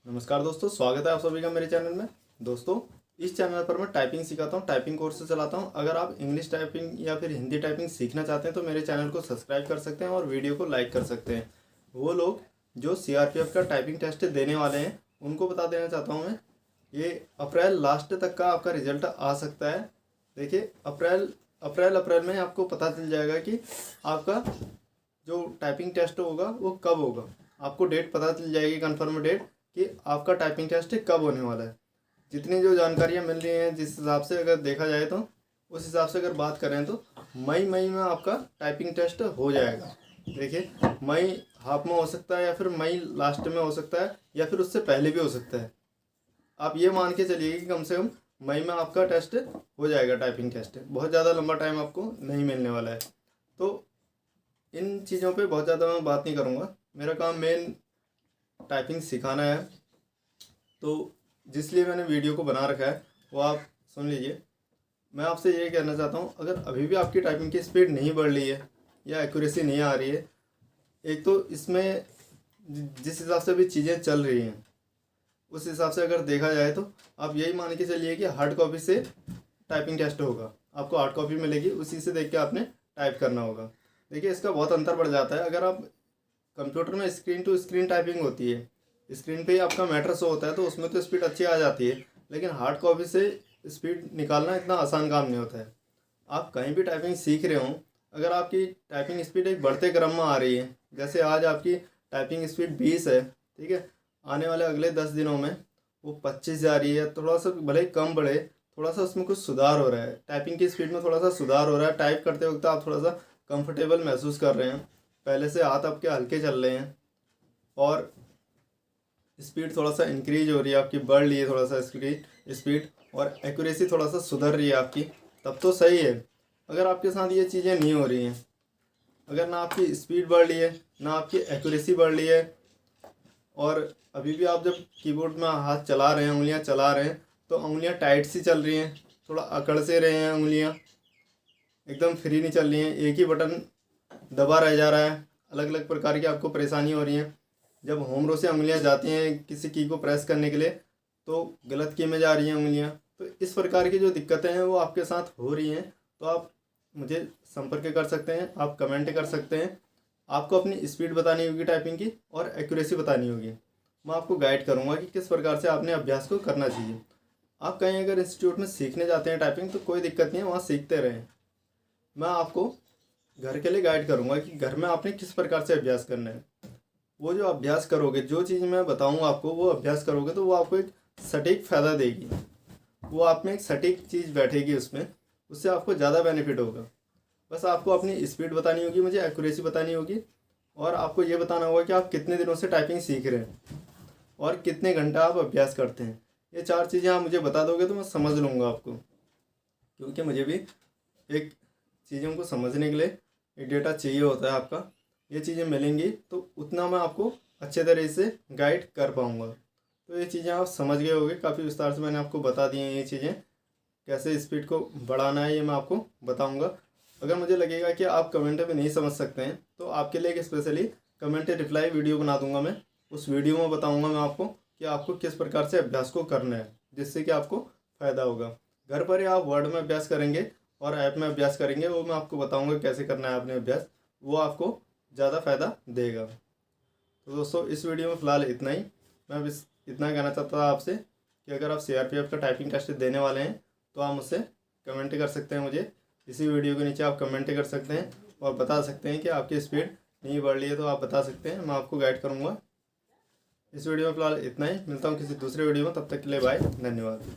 नमस्कार दोस्तों, स्वागत है आप सभी का मेरे चैनल में। दोस्तों, इस चैनल पर मैं टाइपिंग सिखाता हूँ, टाइपिंग कोर्स चलाता हूँ। अगर आप इंग्लिश टाइपिंग या फिर हिंदी टाइपिंग सीखना चाहते हैं तो मेरे चैनल को सब्सक्राइब कर सकते हैं और वीडियो को लाइक कर सकते हैं। वो लोग जो सीआरपीएफ का टाइपिंग टेस्ट देने वाले हैं उनको बता देना चाहता हूँ मैं, ये अप्रैल लास्ट तक का आपका रिजल्ट आ सकता है। देखिए, अप्रैल में आपको पता चल जाएगा कि आपका जो टाइपिंग टेस्ट होगा वो कब होगा। आपको डेट पता चल जाएगी, कंफर्म डेट, कि आपका टाइपिंग टेस्ट कब होने वाला है। जितनी जो जानकारियाँ मिल रही हैं, जिस हिसाब से अगर देखा जाए तो उस हिसाब से अगर बात करें तो मई में आपका टाइपिंग टेस्ट हो जाएगा। देखिए, मई हाफ में हो सकता है या फिर मई लास्ट में हो सकता है या फिर उससे पहले भी हो सकता है। आप ये मान के चलिए कि कम से कम मई में आपका टेस्ट हो जाएगा, टाइपिंग टेस्ट। बहुत ज़्यादा लंबा टाइम आपको नहीं मिलने वाला है। तो इन चीज़ों पे बहुत ज़्यादा मैं बात नहीं करूँगा। मेरा काम मेन टाइपिंग सिखाना है, तो जिसलिए मैंने वीडियो को बना रखा है वो आप सुन लीजिए। मैं आपसे ये कहना चाहता हूँ, अगर अभी भी आपकी टाइपिंग की स्पीड नहीं बढ़ रही है या एक्यूरेसी नहीं आ रही है, एक तो इसमें जिस हिसाब से अभी चीज़ें चल रही हैं उस हिसाब से अगर देखा जाए तो आप यही मान के चलिए कि हार्ड कॉपी से टाइपिंग टेस्ट होगा। आपको हार्ड कॉपी मिलेगी, उसी से देख के आपने टाइप करना होगा। देखिए, इसका बहुत अंतर बढ़ जाता है। अगर आप कंप्यूटर में स्क्रीन टू स्क्रीन टाइपिंग होती है, स्क्रीन पे ही आपका मैटर शो होता है, तो उसमें तो स्पीड अच्छी आ जाती है, लेकिन हार्ड कॉपी से स्पीड निकालना इतना आसान काम नहीं होता है। आप कहीं भी टाइपिंग सीख रहे हो, अगर आपकी टाइपिंग स्पीड एक बढ़ते क्रम में आ रही है, जैसे आज आपकी टाइपिंग स्पीड 20 है, ठीक है, आने वाले अगले 10 दिनों में वो 25 जा रही है, थोड़ा सा भले ही कम बढ़े, थोड़ा सा उसमें कुछ सुधार हो रहा है, टाइपिंग की स्पीड में थोड़ा सा सुधार हो रहा है। टाइप करते वक्त आप थोड़ा सा कंफर्टेबल महसूस कर रहे हैं, पहले से हाथ आपके हल्के चल रहे हैं और स्पीड थोड़ा सा इंक्रीज हो रही है आपकी, बढ़ रही है थोड़ा सा स्पीड, और एक्यूरेसी थोड़ा सा सुधर रही है आपकी, तब तो सही है। अगर आपके साथ ये चीज़ें नहीं हो रही हैं, अगर ना आपकी स्पीड बढ़ रही है ना आपकी एक्यूरेसी बढ़ रही है, और अभी भी आप जब कीबोर्ड में हाथ चला रहे हैं, उंगलियां चला रहे हैं, तो उंगलियां टाइट सी चल रही हैं, थोड़ा अकड़ से रहे हैं, उंगलियां एकदम फ्री नहीं चल रही हैं, एक ही बटन दबा रह जा रहा है, अलग अलग प्रकार की आपको परेशानी हो रही है। जब होम रो से उंगलियां जाती हैं किसी की को प्रेस करने के लिए तो गलत की में जा रही हैं उंगलियां। तो इस प्रकार की जो दिक्कतें हैं वो आपके साथ हो रही हैं, तो आप मुझे संपर्क कर सकते हैं, आप कमेंट कर सकते हैं। आपको अपनी स्पीड बतानी होगी टाइपिंग की और एक्यूरेसी बतानी होगी। मैं आपको गाइड करूँगा कि किस प्रकार से आपने अभ्यास को करना चाहिए। आप कहीं अगर इंस्टीट्यूट में सीखने जाते हैं टाइपिंग तो कोई दिक्कत नहीं है, वहाँ सीखते रहें। मैं आपको घर के लिए गाइड करूँगा कि घर में आपने किस प्रकार से अभ्यास करना है। वो जो अभ्यास करोगे, जो चीज़ मैं बताऊँगा आपको, वो अभ्यास करोगे तो वो आपको एक सटीक फ़ायदा देगी, वो आप में एक सटीक चीज़ बैठेगी उसमें, उससे आपको ज़्यादा बेनिफिट होगा। बस आपको अपनी स्पीड बतानी होगी, मुझे एक्यूरेसी बतानी होगी, और आपको ये बताना होगा कि आप कितने दिनों से टाइपिंग सीख रहे हैं और कितने घंटा आप अभ्यास करते हैं। ये 4 चीज़ें आप मुझे बता दोगे तो मैं समझ लूँगा आपको, क्योंकि मुझे भी एक चीज़ों को समझने के लिए एक डेटा चाहिए होता है आपका। ये चीज़ें मिलेंगी तो उतना मैं आपको अच्छे तरह से गाइड कर पाऊँगा। तो ये चीज़ें आप समझ गए होंगे, काफ़ी विस्तार से मैंने आपको बता दी हैं। ये चीज़ें कैसे स्पीड को बढ़ाना है ये मैं आपको बताऊँगा। अगर मुझे लगेगा कि आप कमेंट में नहीं समझ सकते हैं तो आपके लिए एक स्पेशली कमेंट रिप्लाई वीडियो बना दूंगा मैं। उस वीडियो में बताऊंगा मैं आपको कि आपको किस प्रकार से अभ्यास को करना है, जिससे कि आपको फ़ायदा होगा। घर पर ही आप वर्ड में अभ्यास करेंगे और ऐप में अभ्यास करेंगे, वो मैं आपको बताऊँगा कैसे करना है आपने अभ्यास, वो आपको ज़्यादा फ़ायदा देगा। तो दोस्तों, इस वीडियो में फ़िलहाल इतना ही। मैं बस इतना कहना चाहता था आपसे कि अगर आप सीआरपीएफ का टाइपिंग टेस्ट देने वाले हैं तो आप मुझसे कमेंट कर सकते हैं। मुझे इसी वीडियो के नीचे आप कमेंट कर सकते हैं और बता सकते हैं कि आपकी स्पीड नहीं बढ़ रही है, तो आप बता सकते हैं, मैं आपको गाइड करूँगा। इस वीडियो में फ़िलहाल इतना ही। मिलता हूँ किसी दूसरे वीडियो में, तब तक के लिए बाय, धन्यवाद।